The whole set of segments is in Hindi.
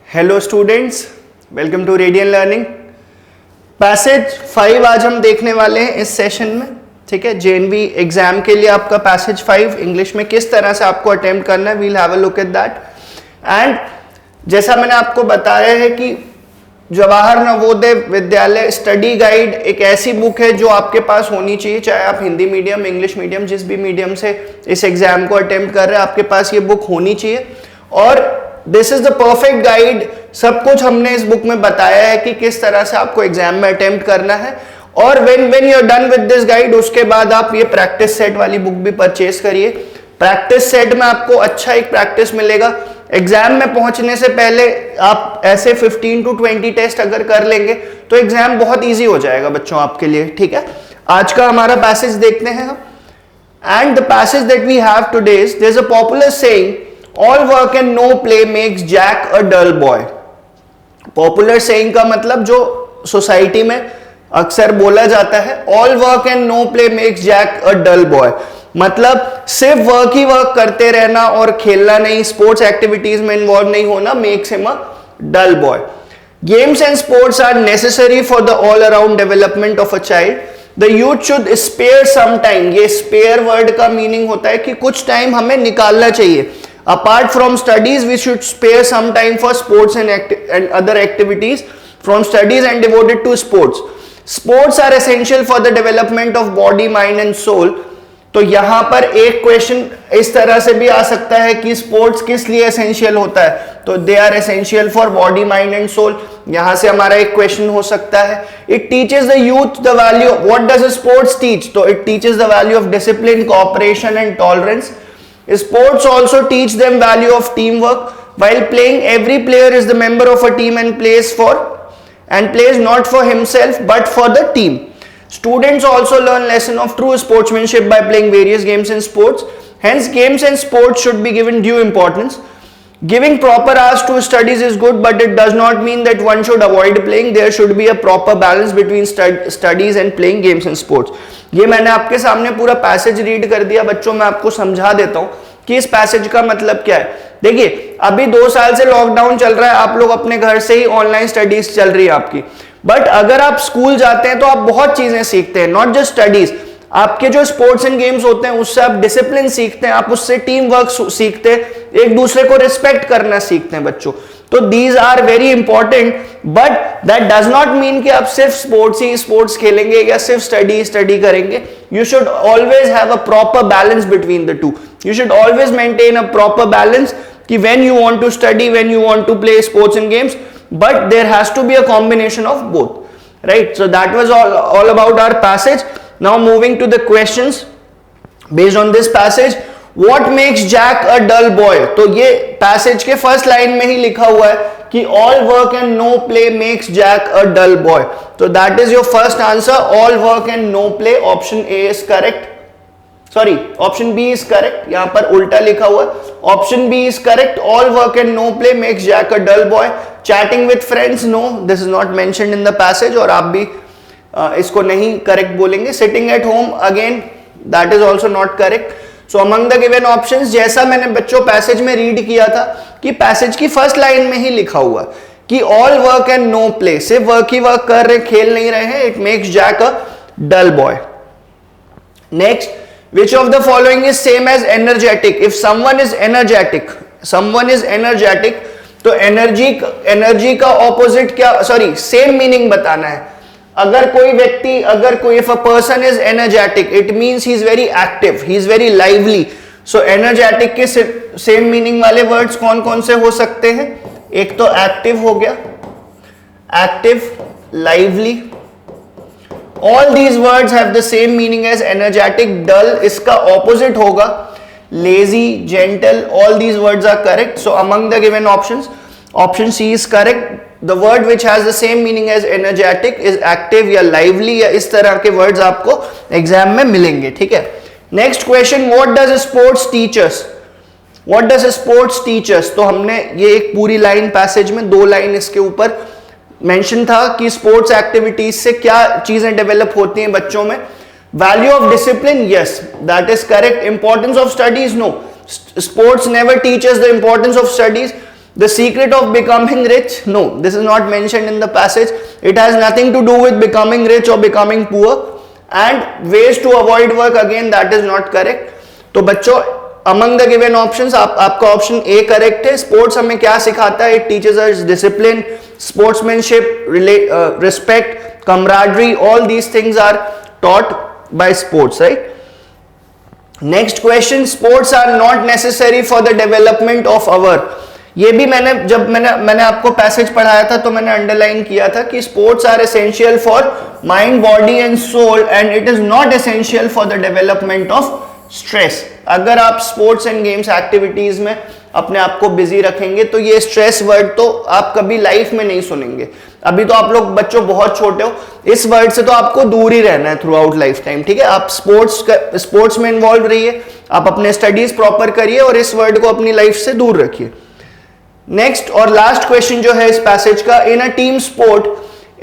Hello students, welcome to radian learning. Passage 5 आज हम देखने वाले हैं इस सेशन में। ठीक है, जेएनवी एग्जाम के लिए आपका पैसेज 5 इंग्लिश में किस तरह से आपको अटेम्प्ट करना है, we'll have a look at that. And जैसा मैंने आपको बताया है कि जवाहर नवोदय विद्यालय स्टडी गाइड एक ऐसी बुक है जो आपके पास होनी चाहिए, चाहे आप हिंदी मीडियम, इंग्लिश मीडियम, जिस भी मीडियम से इस एग्जाम को अटेम्प्ट कर रहे हैं, आपके पास ये बुक होनी चाहिए। और this is the perfect guide. सब कुछ हमने इस बुक में बताया है कि किस तरह से आपको एग्जाम में अटेम्प्ट करना है। और when you are done with this guide, उसके बाद आप ये प्रैक्टिस सेट वाली बुक भी परचेज करिए। प्रैक्टिस सेट में आपको अच्छा एक प्रैक्टिस मिलेगा। एग्जाम में पहुंचने से पहले आप ऐसे 15 to 20 टेस्ट अगर कर लेंगे तो एग्जाम बहुत इजी हो जाएगा बच्चों आपके लिए। ठीक है, आज का हमारा पैसेज देखते हैं हम। And the passage that we have today is, there is a popular saying, all work and no play makes Jack a dull boy. Popular saying का मतलब जो सोसाइटी में अक्सर बोला जाता है, all work and no play makes Jack a dull boy, मतलब सिर्फ वर्क ही वर्क करते रहना और खेलना नहीं, स्पोर्ट्स एक्टिविटीज में इन्वॉल्व नहीं होना makes him a dull boy. Games and sports are necessary for the all around development of a child. The youth should spare some time. ये स्पेयर वर्ड का मीनिंग होता है कि कुछ टाइम हमें निकालना चाहिए। Apart from studies, we should spare some time for sports and other activities from studies and devote it to sports. Sports are essential for the development of body, mind and soul. तो यहां पर एक क्वेश्चन इस तरह से भी आ सकता है कि स्पोर्ट्स किस लिए एसेंशियल होता है, तो they are essential for body, mind and soul. यहां से हमारा एक क्वेश्चन हो सकता है, it teaches the youth the value, what does sports teach, तो it teaches the value of discipline, cooperation and tolerance. Sports also teach them value of teamwork. While playing, every player is the member of a team and plays not for himself but for the team. Students also learn lesson of true sportsmanship by playing various games and sports. Hence, games and sports should be given due importance. Giving proper hours to studies is good, but it does not mean that one should avoid playing. There should be a proper balance between studies and playing games and sports. ये मैंने आपके सामने पूरा पैसेज रीड कर दिया बच्चों। मैं आपको समझा देता हूँ कि इस पैसेज का मतलब क्या है। देखिए, अभी 2 साल से लॉकडाउन चल रहा है, आप लोग अपने घर से ही ऑनलाइन स्टडीज चल रही है आपकी। बट अगर आप स्कूल जाते हैं तो आप बहुत चीजें सीखते हैं, नॉट जस्ट स्टडीज। आपके जो स्पोर्ट्स एंड गेम्स होते हैं उससे आप डिसिप्लिन सीखते हैं, आप उससे टीम वर्क सीखते हैं, एक दूसरे को रिस्पेक्ट करना सीखते हैं बच्चों। तो these are very important, but that does not mean कि आप सिर्फ स्पोर्ट्स खेलेंगे या सिर्फ स्टडी करेंगे। You should always have a proper balance between the two. You should always maintain a proper balance कि when you want to study, when you want to play sports and games, but there has to be a combination of both, right? So that was all about our passage. Now moving to the questions based on this passage, what makes Jack a dull boy? तो ये पैसेज के फर्स्ट लाइन में ही लिखा हुआ है कि all work and no play makes Jack a dull boy. तो that is your first answer, all work and no play. Option A is correct. Sorry, option B is correct. यहाँ पर उल्टा लिखा हुआ है। Option B is correct, all work and no play makes Jack a dull boy. Chatting with friends, no, this is not mentioned in the passage, और आप भी इसको नहीं करेक्ट बोलेंगे। Sitting at home, again that is also not correct. So among the given options, जैसा मैंने बच्चों पैसेज में रीड किया था कि पैसेज की फर्स्ट लाइन में ही लिखा हुआ कि all work and no play, सिर्फ वर्क ही वर्क कर रहे, खेल नहीं रहे हैं, it makes Jack a dull boy. Next, which of the following is same as energetic? If someone is energetic, तो एनर्जी का ऑपोजिट क्या, सॉरी सेम मीनिंग बताना है। अगर कोई if a person is energetic, it means he is very active, he is very lively. So energetic के सेम मीनिंग वाले वर्ड्स कौन कौन से हो सकते हैं? एक तो एक्टिव हो गया, active, lively, all these words have the same meaning as energetic. Dull इसका ऑपोजिट होगा lazy, gentle, all these words are correct. So among the given options, option C is correct. The word which has the same meaning as energetic is active या lively, या इस तरह के words आपको एग्जाम में मिलेंगे। ठीक है, next question, what does sports teach us? What does sports teach us? तो हमने ये एक पूरी लाइन पैसेज में 2 लाइन इसके ऊपर मेंशन था कि स्पोर्ट्स एक्टिविटीज से क्या चीजें डेवलप होती हैं बच्चों में। Value of discipline, yes that is correct. Importance of studies, no, sports never teaches the importance of studies. The secret of becoming rich? No, this is not mentioned in the passage. It has nothing to do with becoming rich or becoming poor. And ways to avoid work, again that is not correct. तो बच्चों among the given options आपका ऑप्शन ए करेक्ट है. स्पोर्ट्स हमें क्या सिखाता है? It teaches us discipline, sportsmanship, respect, camaraderie, all these things are taught by sports, right? Next question, sports are not necessary for the development of our. ये भी मैंने आपको पैसेज पढ़ाया था तो मैंने अंडरलाइन किया था कि sports are essential for mind, body and soul and it is not essential for the development of stress. अगर आप स्पोर्ट्स एंड गेम्स एक्टिविटीज में अपने आप को बिजी रखेंगे तो ये स्ट्रेस वर्ड तो आप कभी लाइफ में नहीं सुनेंगे. अभी तो आप लोग बच्चों बहुत छोटे हो, इस वर्ड से तो आपको दूर ही रहना है थ्रू आउट लाइफ टाइम. ठीक है, आप स्पोर्ट्स में इन्वॉल्व रहिए, आप अपने स्टडीज प्रॉपर करिए और इस वर्ड को अपनी लाइफ से दूर रखिए. नेक्स्ट और लास्ट क्वेश्चन जो है इस पैसेज का, in a team sport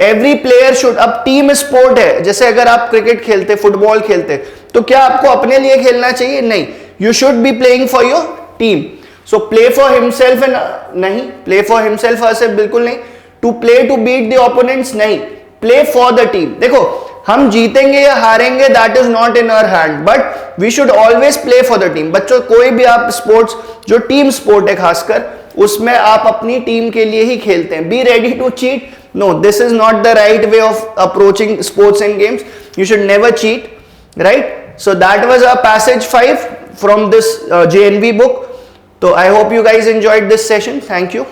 every player should. अब टीम स्पोर्ट है, जैसे अगर आप क्रिकेट खेलते, फुटबॉल खेलते, तो क्या आपको अपने लिए खेलना चाहिए? नहीं. You should be playing for your team. So play for himself and नहीं, प्ले फॉर हिमसेल्फ ऐसे बिल्कुल नहीं. To play to beat the opponents नहीं, प्ले फॉर द टीम. देखो हम जीतेंगे या हारेंगे that is not in our hand, but we should always play for the team. बच्चों कोई भी आप स्पोर्ट्स जो टीम स्पोर्ट है खासकर, उसमें आप अपनी टीम के लिए ही खेलते हैं. Be ready to cheat? No, this is not the right way of approaching sports and games. You should never cheat, right? So that was our passage 5 from this JNV book. So I hope you guys enjoyed this session. Thank you.